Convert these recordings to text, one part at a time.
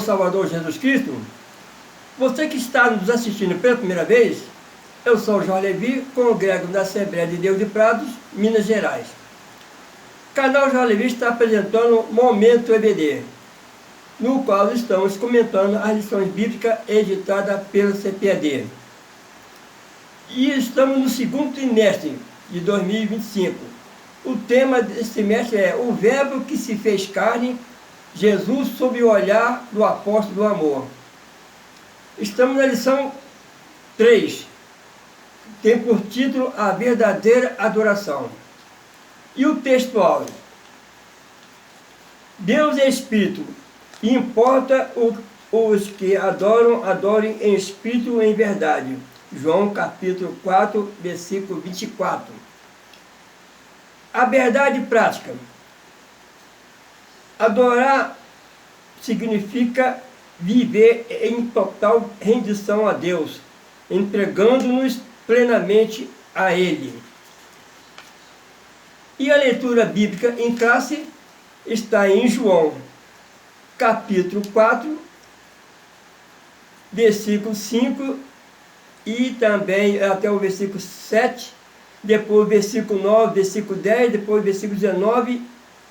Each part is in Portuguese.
Salvador Jesus Cristo? Você que está nos assistindo pela primeira vez, eu sou o Jorge Levi, congrego da Assembleia de Deus de Prados, Minas Gerais. O canal Jorge Levi está apresentando Momento EBD, no qual estamos comentando as lições bíblicas editadas pelo CPAD. E estamos no segundo trimestre de 2025. O tema desse trimestre é o Verbo que se fez carne, Jesus sob o olhar do apóstolo do amor. Estamos na lição 3, tem por título A Verdadeira Adoração. E o texto áureo: Deus é Espírito, e importa os que adoram, adorem em Espírito e em verdade. João capítulo 4, versículo 24. A verdade prática. Adorar significa viver em total rendição a Deus, entregando-nos plenamente a Ele. E a leitura bíblica em classe está em João, capítulo 4, versículo 5 e também até o versículo 7, depois o versículo 9, versículo 10, depois o versículo 19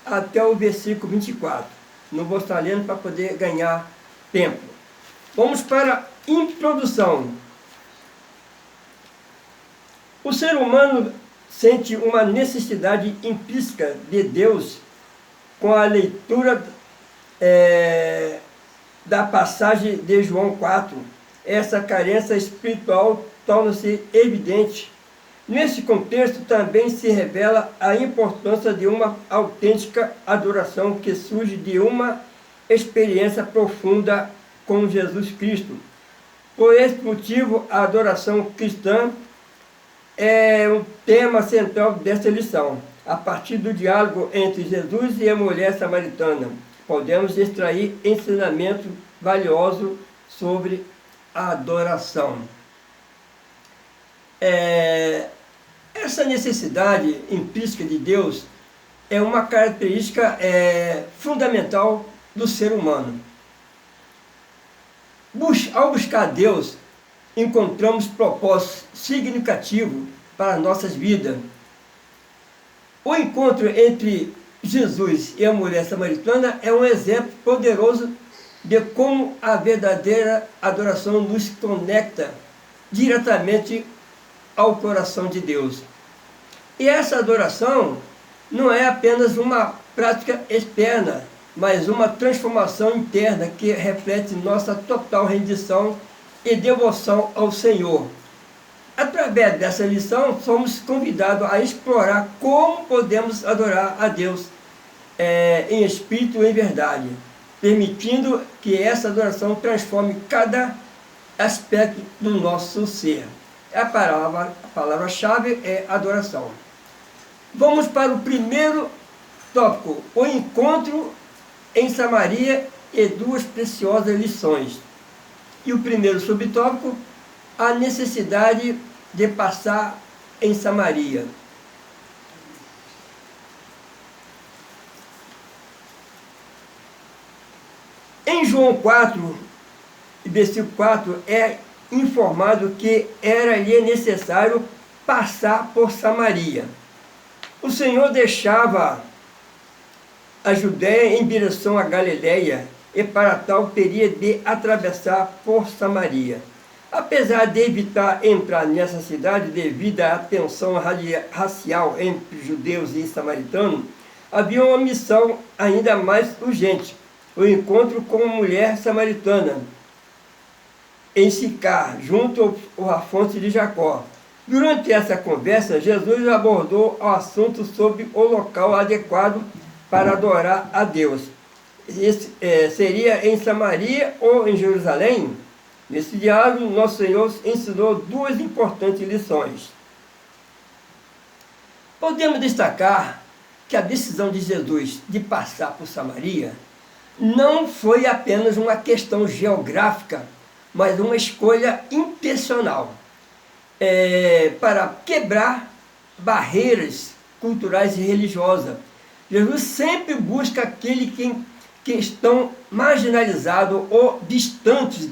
até o versículo 24. Não vou estar lendo para poder ganhar tempo. Vamos para a introdução. O ser humano sente uma necessidade implícita de Deus com a leitura da passagem de João 4. Essa carência espiritual torna-se evidente. Nesse contexto também se revela a importância de uma autêntica adoração que surge de uma experiência profunda com Jesus Cristo. Por esse motivo, a adoração cristã é um tema central desta lição. A partir do diálogo entre Jesus e a mulher samaritana, podemos extrair ensinamento valioso sobre a adoração. Essa necessidade implícita de Deus é uma característica fundamental do ser humano. Ao buscar Deus, encontramos propósitos significativos para as nossas vidas. O encontro entre Jesus e a mulher samaritana é um exemplo poderoso de como a verdadeira adoração nos conecta diretamente ao coração de Deus. E essa adoração não é apenas uma prática externa, mas uma transformação interna que reflete nossa total rendição e devoção ao Senhor. Através dessa lição, somos convidados a explorar como podemos adorar a Deus em espírito e em verdade, permitindo que essa adoração transforme cada aspecto do nosso ser. A palavra-chave é adoração. Vamos para o primeiro tópico, o encontro em Samaria e duas preciosas lições. E o primeiro subtópico, a necessidade de passar em Samaria. Em João 4, versículo 4, é informado que era-lhe necessário passar por Samaria. O Senhor deixava a Judéia em direção à Galileia, e para tal teria de atravessar por Samaria. Apesar de evitar entrar nessa cidade devido à tensão racial entre judeus e samaritanos, havia uma missão ainda mais urgente: o encontro com uma mulher samaritana em Sicar, junto à fonte de Jacó. Durante essa conversa, Jesus abordou o assunto sobre o local adequado para adorar a Deus. Seria em Samaria ou em Jerusalém? Nesse diálogo, nosso Senhor ensinou duas importantes lições. Podemos destacar que a decisão de Jesus de passar por Samaria não foi apenas uma questão geográfica, mas uma escolha intencional para quebrar barreiras culturais e religiosas. Jesus sempre busca aquele que estão marginalizados ou distantes,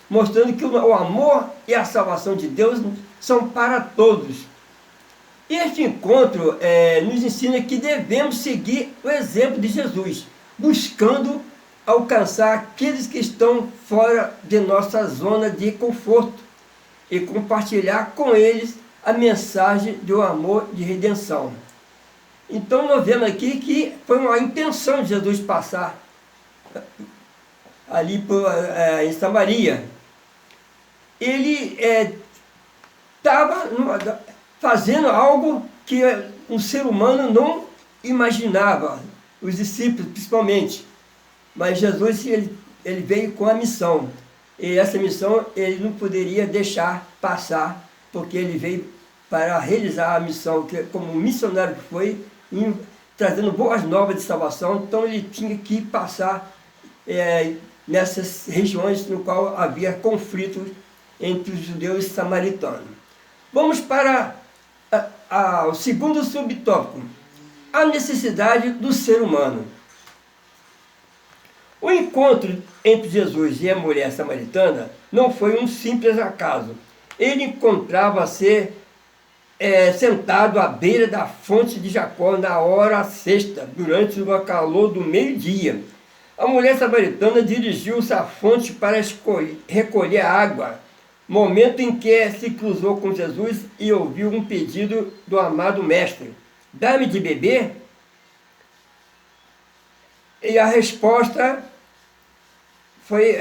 mostrando que o amor e a salvação de Deus são para todos. Este encontro nos ensina que devemos seguir o exemplo de Jesus, buscando alcançar aqueles que estão fora de nossa zona de conforto e compartilhar com eles a mensagem do amor de redenção. Então nós vemos aqui que foi uma intenção de Jesus passar ali em Samaria. Ele estava fazendo algo que um ser humano não imaginava, os discípulos principalmente. Mas Jesus ele veio com a missão. E essa missão ele não poderia deixar passar, porque ele veio para realizar a missão, que como missionário que foi, trazendo boas novas de salvação. Então ele tinha que passar nessas regiões no qual havia conflitos entre os judeus e samaritanos. Vamos para o segundo subtópico, a necessidade do ser humano. O encontro entre Jesus e a mulher samaritana não foi um simples acaso. Ele encontrava-se sentado à beira da fonte de Jacó na hora sexta, durante o calor do meio-dia. A mulher samaritana dirigiu-se à fonte para recolher água, momento em que se cruzou com Jesus e ouviu um pedido do amado mestre: dá-me de beber? E a resposta foi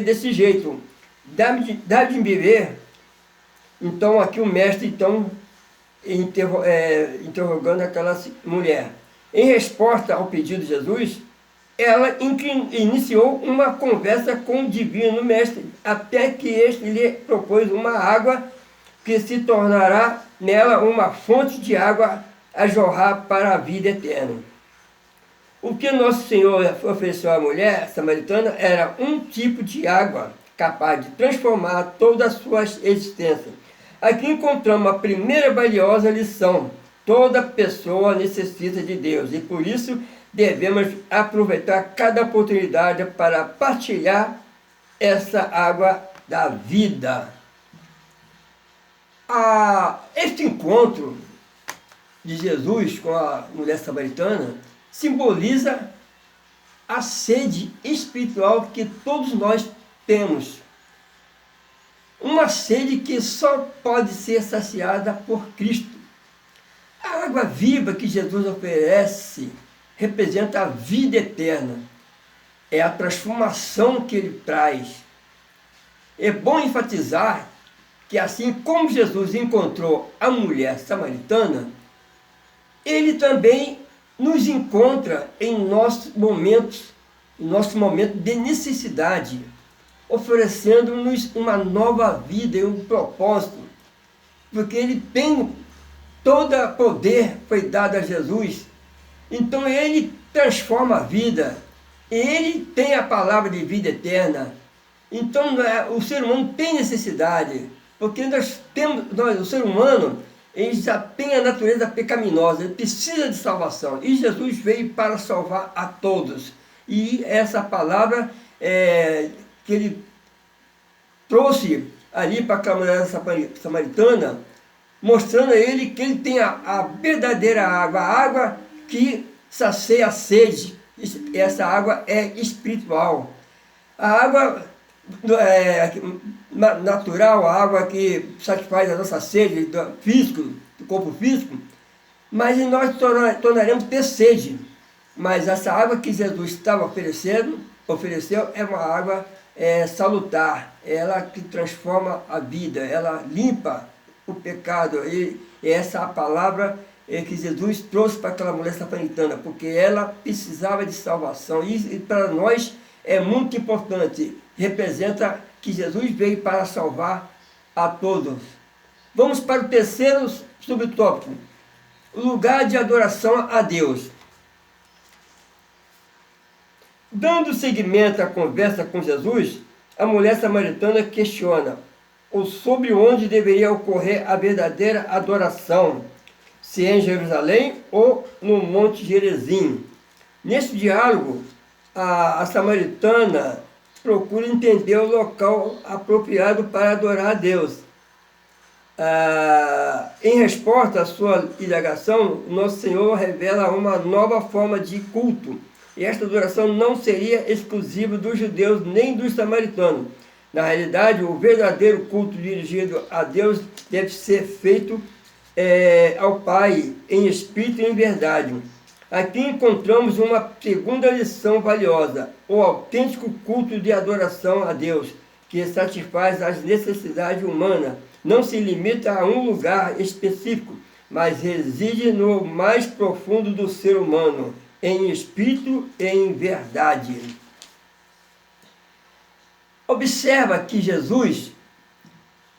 desse jeito: dá-me de beber. Então aqui o mestre interrogando aquela mulher. Em resposta ao pedido de Jesus, ela iniciou uma conversa com o divino mestre, até que este lhe propôs uma água que se tornará nela uma fonte de água a jorrar para a vida eterna. O que Nosso Senhor ofereceu à mulher samaritana era um tipo de água capaz de transformar toda a sua existência. Aqui encontramos a primeira valiosa lição: toda pessoa necessita de Deus, e por isso devemos aproveitar cada oportunidade para partilhar essa água da vida. Este encontro de Jesus com a mulher samaritana simboliza a sede espiritual que todos nós temos. Uma sede que só pode ser saciada por Cristo. A água viva que Jesus oferece representa a vida eterna. É a transformação que ele traz. É bom enfatizar que assim como Jesus encontrou a mulher samaritana, ele também nos encontra em nosso momento de necessidade, oferecendo-nos uma nova vida e um propósito, porque ele tem todo poder, foi dado a Jesus. Então ele transforma a vida, ele tem a palavra de vida eterna. Então o ser humano tem necessidade, porque o ser humano ele já tem a natureza pecaminosa, ele precisa de salvação, e Jesus veio para salvar a todos. E essa palavra que ele trouxe ali para aquela mulher samaritana, mostrando a ele que ele tem a verdadeira água, a água que sacia a sede. Essa água é espiritual. A água natural, a água que satisfaz a nossa sede do corpo físico, mas nós tornaremos ter sede. Mas essa água que Jesus estava ofereceu é uma água salutar, ela que transforma a vida, ela limpa o pecado. E essa é a palavra que Jesus trouxe para aquela mulher samaritana, porque ela precisava de salvação. E para nós é muito importante, representa que Jesus veio para salvar a todos. Vamos para o terceiro subtópico, o lugar de adoração a Deus. Dando seguimento à conversa com Jesus, a mulher samaritana questiona sobre onde deveria ocorrer a verdadeira adoração, se é em Jerusalém ou no Monte Gerizim. Nesse diálogo, a samaritana procura entender o local apropriado para adorar a Deus. Em resposta à sua indagação, nosso Senhor revela uma nova forma de culto. E esta adoração não seria exclusiva dos judeus nem dos samaritanos. Na realidade, o verdadeiro culto dirigido a Deus deve ser feito ao Pai em espírito e em verdade. Aqui encontramos uma segunda lição valiosa: o autêntico culto de adoração a Deus, que satisfaz as necessidades humanas, não se limita a um lugar específico, mas reside no mais profundo do ser humano, em espírito e em verdade. Observa que Jesus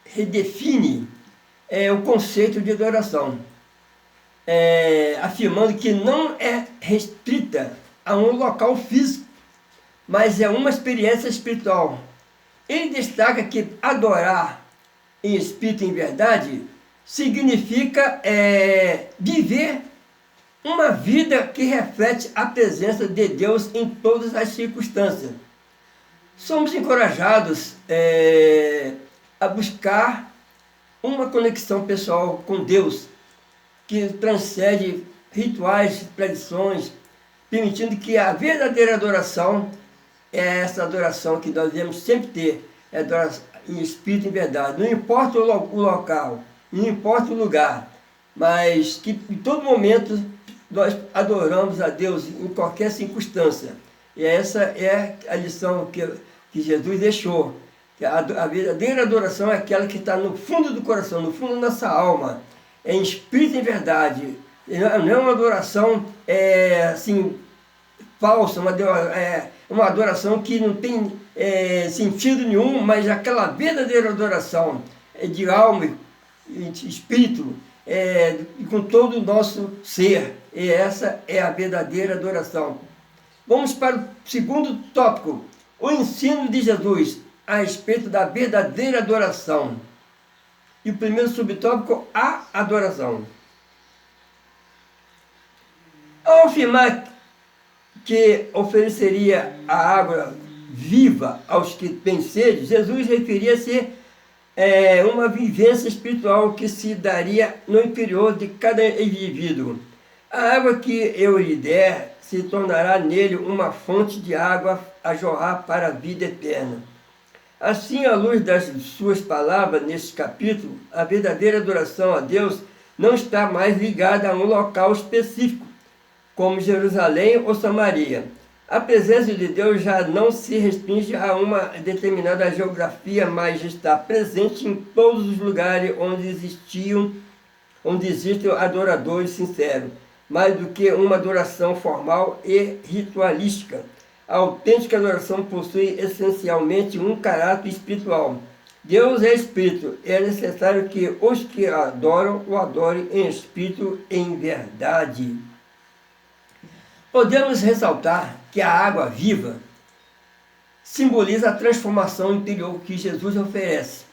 redefine o conceito de adoração, afirmando que não é restrita a um local físico, mas é uma experiência espiritual. Ele destaca que adorar em espírito e em verdade significa viver uma vida que reflete a presença de Deus em todas as circunstâncias. Somos encorajados a buscar uma conexão pessoal com Deus, que transcende rituais, tradições, permitindo que a verdadeira adoração é essa adoração que nós devemos sempre ter, adoração em espírito e em verdade. Não importa o local, não importa o lugar, mas que em todo momento nós adoramos a Deus em qualquer circunstância. E essa é a lição que Jesus deixou. A verdadeira adoração é aquela que está no fundo do coração, no fundo da nossa alma, em espírito e em verdade. Não é uma adoração assim, falsa, uma adoração que não tem sentido nenhum, mas aquela verdadeira adoração de alma e de espírito, com todo o nosso ser. E essa é a verdadeira adoração. Vamos para o segundo tópico: o ensino de Jesus a respeito da verdadeira adoração. E o primeiro subtópico, a adoração. Ao afirmar que ofereceria a água viva aos que têm sede, Jesus referia-se uma vivência espiritual que se daria no interior de cada indivíduo. A água que eu lhe der se tornará nele uma fonte de água a jorrar para a vida eterna. Assim, à luz das suas palavras neste capítulo, a verdadeira adoração a Deus não está mais ligada a um local específico, como Jerusalém ou Samaria. A presença de Deus já não se restringe a uma determinada geografia, mas está presente em todos os lugares onde existem adoradores sinceros, mais do que uma adoração formal e ritualística. A autêntica adoração possui essencialmente um caráter espiritual. Deus é espírito, é necessário que os que adoram o adorem em espírito e em verdade. Podemos ressaltar que a água viva simboliza a transformação interior que Jesus oferece,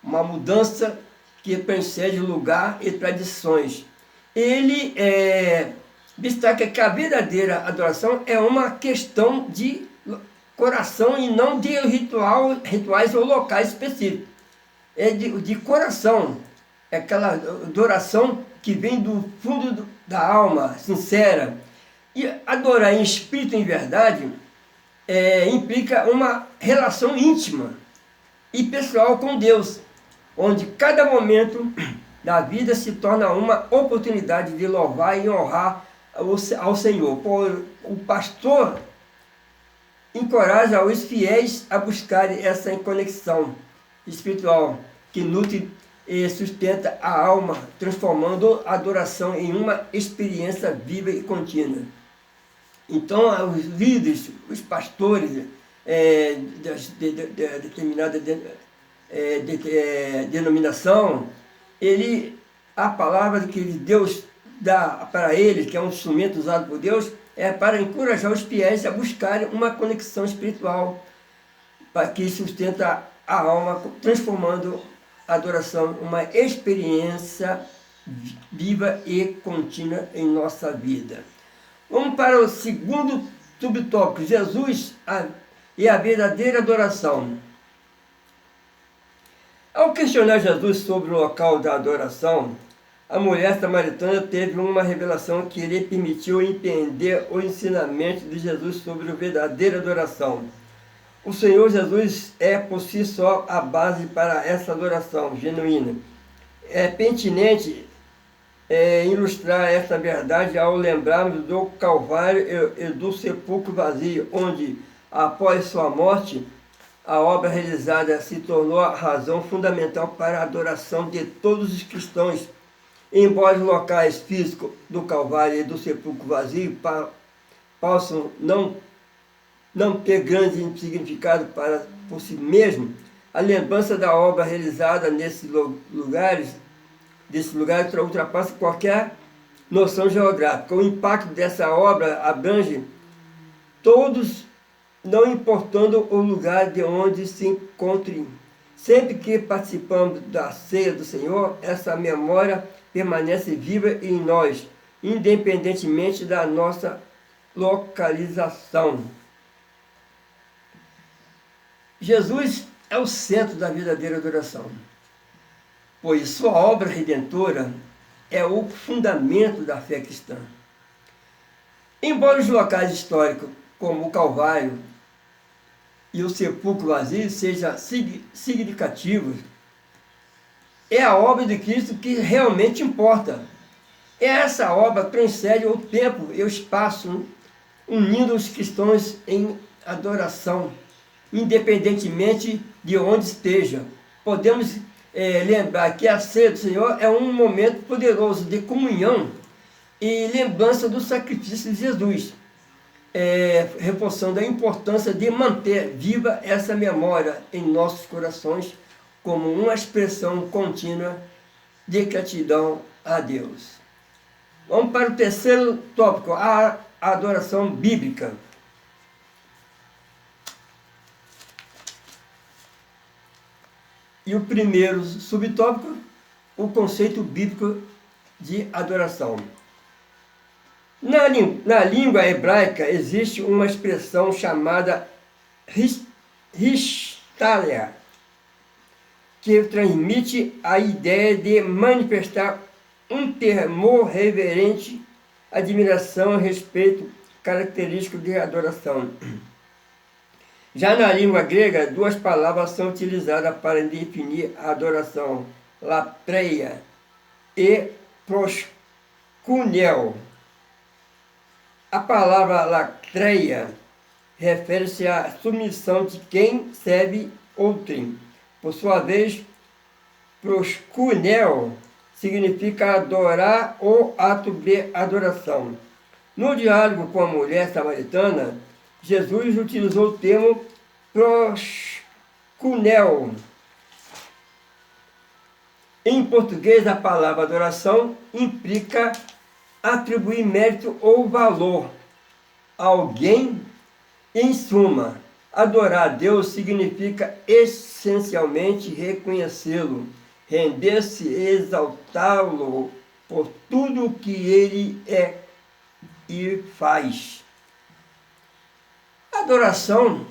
uma mudança que precede lugar e tradições. Ele destaca que a verdadeira adoração é uma questão de coração e não de rituais ou locais específicos. É de coração, é aquela adoração que vem do fundo da alma, sincera. E adorar em espírito e em verdade implica uma relação íntima e pessoal com Deus, onde cada momento da vida se torna uma oportunidade de louvar e honrar ao Senhor. O pastor encoraja os fiéis a buscarem essa conexão espiritual que nutre e sustenta a alma, transformando a adoração em uma experiência viva e contínua. Então, os líderes, os pastores de determinada denominação, a palavra que Deus dá para eles, que é um instrumento usado por Deus, é para encorajar os fiéis a buscarem uma conexão espiritual para que sustenta a alma, transformando a adoração em uma experiência viva e contínua em nossa vida. Vamos para o segundo Subtópico: Jesus e a verdadeira adoração. Ao questionar Jesus sobre o local da adoração, a mulher samaritana teve uma revelação que lhe permitiu entender o ensinamento de Jesus sobre a verdadeira adoração. O Senhor Jesus é por si só a base para essa adoração genuína. É pertinente ilustrar essa verdade ao lembrarmos do Calvário e do sepulcro vazio, onde, após sua morte, a obra realizada se tornou a razão fundamental para a adoração de todos os cristãos. Embora os locais físicos do Calvário e do sepulcro vazio possam não ter grande significado por si mesmo, a lembrança da obra realizada nesses lugares ultrapassa qualquer noção geográfica. O impacto dessa obra abrange todos, não importando o lugar de onde se encontrem. Sempre que participamos da ceia do Senhor, essa memória permanece viva em nós, independentemente da nossa localização. Jesus é o centro da verdadeira adoração, pois sua obra redentora é o fundamento da fé cristã. Embora os locais históricos, como o Calvário e o sepulcro vazio, sejam significativos, é a obra de Cristo que realmente importa. Essa obra transcende o tempo e o espaço, unindo os cristãos em adoração, independentemente de onde esteja. Podemos lembrar que a ceia do Senhor é um momento poderoso de comunhão e lembrança do sacrifício de Jesus, reforçando a importância de manter viva essa memória em nossos corações como uma expressão contínua de gratidão a Deus. Vamos para o terceiro tópico, a adoração bíblica. E o primeiro subtópico, o conceito bíblico de adoração. Na língua hebraica existe uma expressão chamada Hishtalia, que transmite a ideia de manifestar um temor reverente, admiração e respeito característico de adoração. Já na língua grega, duas palavras são utilizadas para definir a adoração: latreia e proskuneo. A palavra latreia refere-se à submissão de quem serve outrem. Por sua vez, proskuneo significa adorar ou ato de adoração. No diálogo com a mulher samaritana, Jesus utilizou o termo proskuneo. Em português, a palavra adoração implica atribuir mérito ou valor a alguém. Em suma, adorar a Deus significa essencialmente reconhecê-lo, render-se e exaltá-lo por tudo o que ele é e faz. A adoração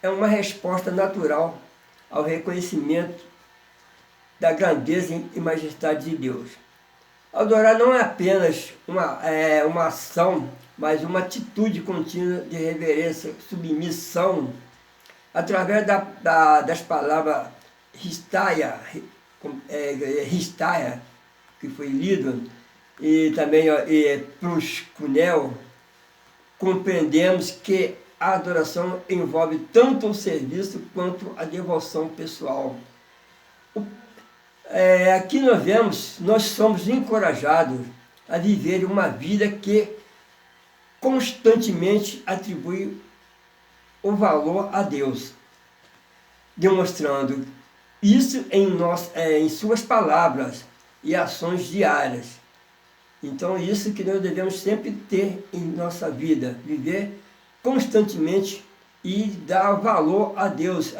é uma resposta natural ao reconhecimento da grandeza e majestade de Deus. Adorar não é apenas uma ação, mas uma atitude contínua de reverência, submissão, através das palavras Histaya, que foi lido, e também proskuneo, compreendemos que a adoração envolve tanto o serviço quanto a devoção pessoal. Aqui nós somos encorajados a viver uma vida que constantemente atribui o valor a Deus, demonstrando isso em suas palavras e ações diárias. Então, isso que nós devemos sempre ter em nossa vida, viver constantemente e dar valor a Deus,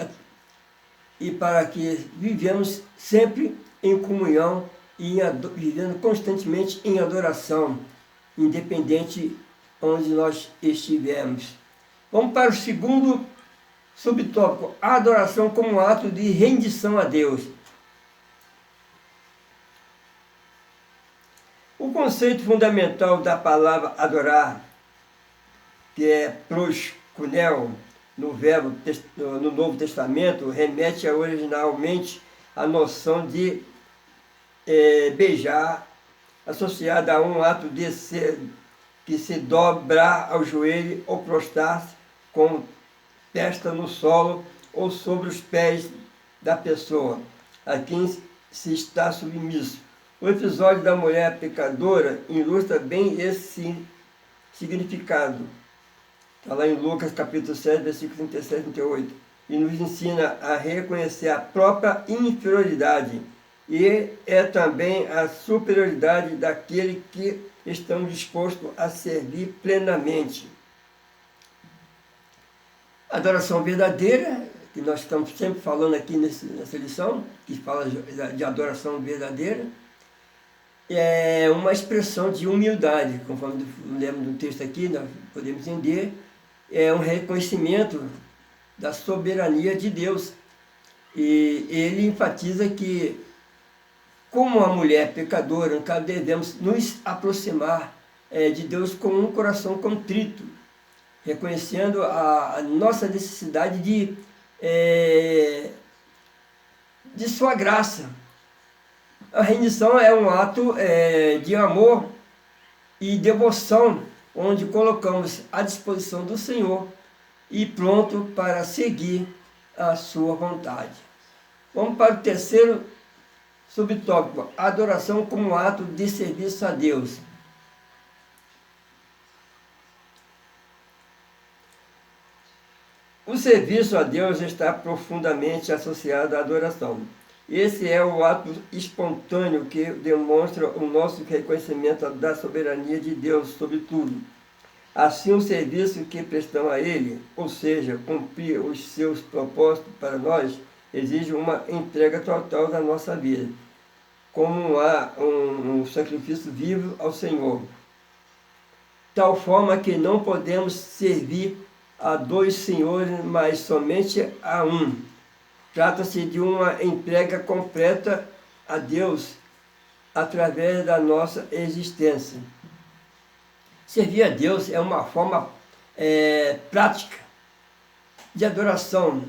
e para que vivemos sempre em comunhão e vivendo constantemente em adoração, independente onde nós estivermos. Vamos para o segundo subtópico, a adoração como ato de rendição a Deus. O conceito fundamental da palavra adorar, que é proskuneo, no Novo Testamento, remete originalmente à noção de beijar, associada a um ato que se dobrar ao joelho ou prostrar-se com testa no solo ou sobre os pés da pessoa a quem se está submisso. O episódio da mulher pecadora ilustra bem esse significado. Está lá em Lucas capítulo 7, versículos 37 e 38. E nos ensina a reconhecer a própria inferioridade e é também a superioridade daquele que estão dispostos a servir plenamente. A adoração verdadeira, que nós estamos sempre falando aqui nessa lição, que fala de adoração verdadeira, é uma expressão de humildade, conforme lemos do texto aqui, nós podemos entender, é um reconhecimento da soberania de Deus. E ele enfatiza que, como a mulher pecadora, nós devemos nos aproximar de Deus com um coração contrito, reconhecendo a nossa necessidade de sua graça. A rendição é um ato de amor e devoção, onde colocamos à disposição do Senhor e pronto para seguir a sua vontade. Vamos para o terceiro subtópico, adoração como ato de serviço a Deus. O serviço a Deus está profundamente associado à adoração. Esse é o ato espontâneo que demonstra o nosso reconhecimento da soberania de Deus sobre tudo. Assim, o serviço que prestamos a Ele, ou seja, cumprir os seus propósitos para nós, exige uma entrega total da nossa vida, como um sacrifício vivo ao Senhor. Tal forma que não podemos servir a dois senhores, mas somente a um. Trata-se de uma entrega completa a Deus através da nossa existência. Servir a Deus é uma forma prática de adoração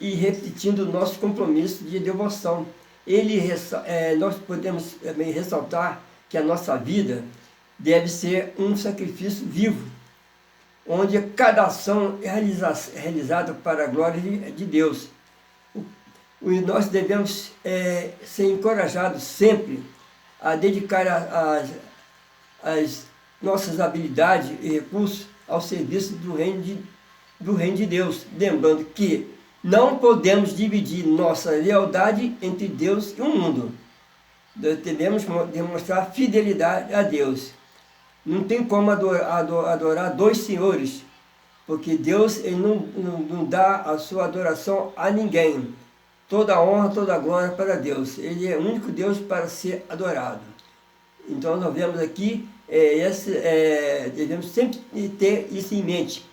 e repetindo o nosso compromisso de devoção. Nós podemos também ressaltar que a nossa vida deve ser um sacrifício vivo, onde cada ação é realizada para a glória de Deus. Nós devemos ser encorajados sempre a dedicar as nossas habilidades e recursos ao serviço do reino de Deus, lembrando que não podemos dividir nossa lealdade entre Deus e o mundo. Devemos demonstrar fidelidade a Deus. Não tem como adorar dois senhores, porque Deus ele não dá a sua adoração a ninguém. Toda a honra, toda a glória para Deus. Ele é o único Deus para ser adorado. Então nós vemos aqui, devemos sempre ter isso em mente,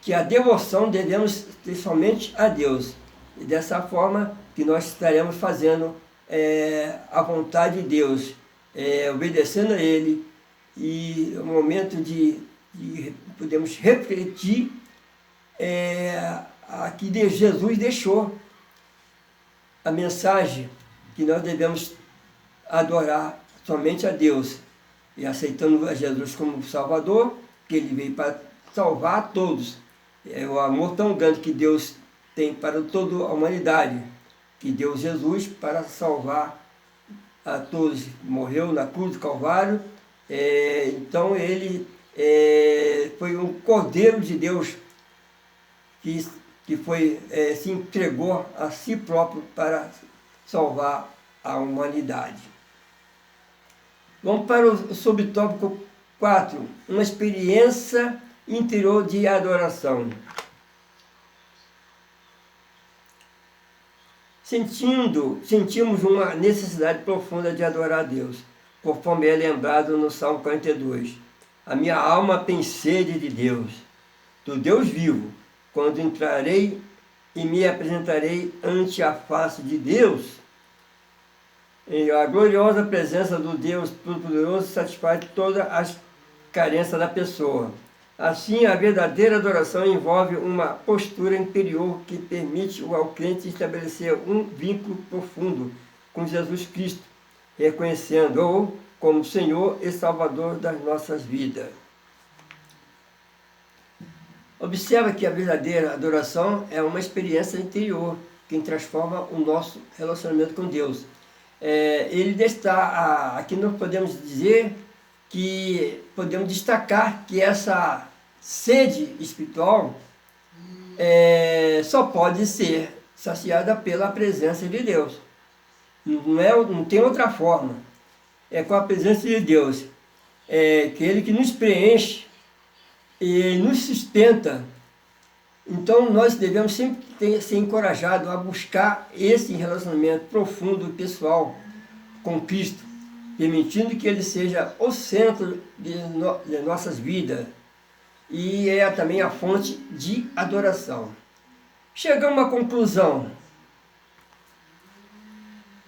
que a devoção devemos ter somente a Deus. E dessa forma que nós estaremos fazendo a vontade de Deus, obedecendo a Ele, e o momento de podemos refletir a que Jesus deixou, a mensagem que nós devemos adorar somente a Deus, e aceitando a Jesus como Salvador, que Ele veio para salvar a todos. É o amor tão grande que Deus tem para toda a humanidade, que deu Jesus para salvar a todos. Morreu na cruz do Calvário, então Ele foi um Cordeiro de Deus que se entregou a si próprio para salvar a humanidade. Vamos para o subtópico 4, uma experiência interior de adoração. Sentimos uma necessidade profunda de adorar a Deus, conforme é lembrado no Salmo 42. A minha alma tem sede de Deus, do Deus vivo, quando entrarei e me apresentarei ante a face de Deus. E a gloriosa presença do Deus Todo-Poderoso satisfaz todas as carências da pessoa. Assim, a verdadeira adoração envolve uma postura interior que permite ao crente estabelecer um vínculo profundo com Jesus Cristo, reconhecendo-o como Senhor e Salvador das nossas vidas. Observa que a verdadeira adoração é uma experiência interior que transforma o nosso relacionamento com Deus. Aqui nós podemos dizer que podemos destacar que essa sede espiritual só pode ser saciada pela presença de Deus. Não tem outra forma. É com a presença de Deus, aquele que nos preenche e nos sustenta. Então nós devemos sempre ser encorajados a buscar esse relacionamento profundo e pessoal com Cristo, permitindo que Ele seja o centro de nossas vidas e é também a fonte de adoração. Chegamos à conclusão.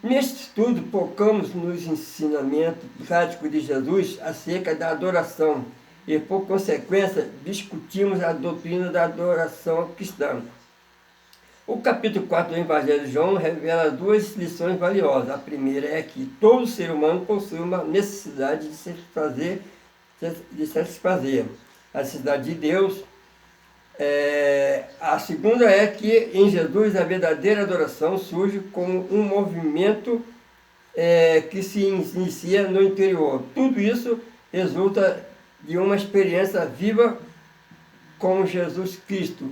Neste estudo, focamos nos ensinamentos práticos de Jesus acerca da adoração e, por consequência, discutimos a doutrina da adoração cristã. O capítulo 4 do Evangelho de João revela duas lições valiosas. A primeira é que todo ser humano possui uma necessidade de satisfazer a necessidade de Deus. A segunda é que em Jesus a verdadeira adoração surge como um movimento que se inicia no interior. Tudo isso resulta de uma experiência viva com Jesus Cristo.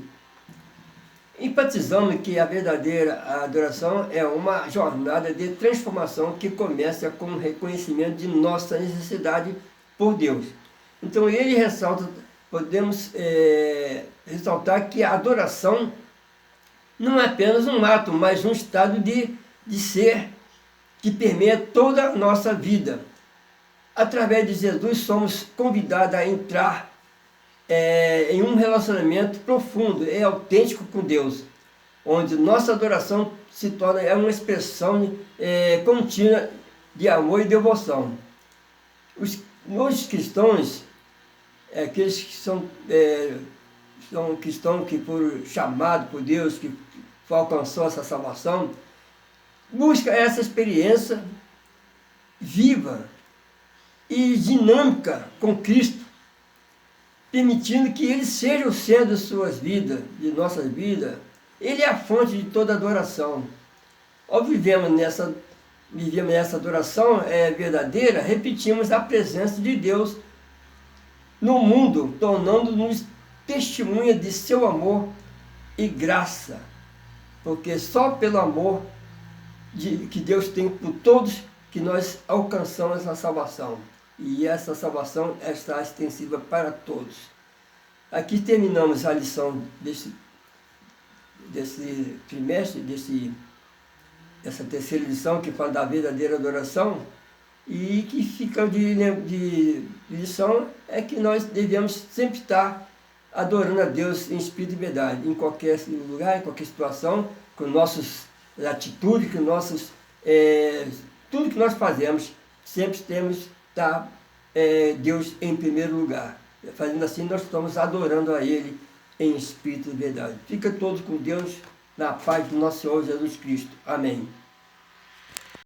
Enfatizamos que a verdadeira adoração é uma jornada de transformação que começa com o reconhecimento de nossa necessidade por Deus. Então ele podemos ressaltar que a adoração não é apenas um ato, mas um estado de ser que permeia toda a nossa vida. Através de Jesus somos convidados a entrar em um relacionamento profundo e autêntico com Deus, onde nossa adoração se torna uma expressão contínua de amor e devoção. Os cristãos, aqueles que são cristãos que foram chamados por Deus, que alcançou essa salvação, busca essa experiência viva e dinâmica com Cristo, permitindo que Ele seja o centro de suas vidas, de nossas vidas. Ele é a fonte de toda adoração. Ao vivermos nessa adoração verdadeira, repetimos a presença de Deus no mundo, tornando-nos testemunha de seu amor e graça, porque só pelo amor que Deus tem por todos que nós alcançamos a salvação. E essa salvação está extensiva para todos. Aqui terminamos a lição desse trimestre, dessa terceira lição que fala da verdadeira adoração, e que fica de lição é que nós devemos sempre estar adorando a Deus em espírito e verdade, em qualquer lugar, em qualquer situação, com nossas atitudes, com tudo que nós fazemos, sempre temos que estar Deus em primeiro lugar. Fazendo assim, nós estamos adorando a Ele em espírito e verdade. Fica todos com Deus, na paz do nosso Senhor Jesus Cristo. Amém.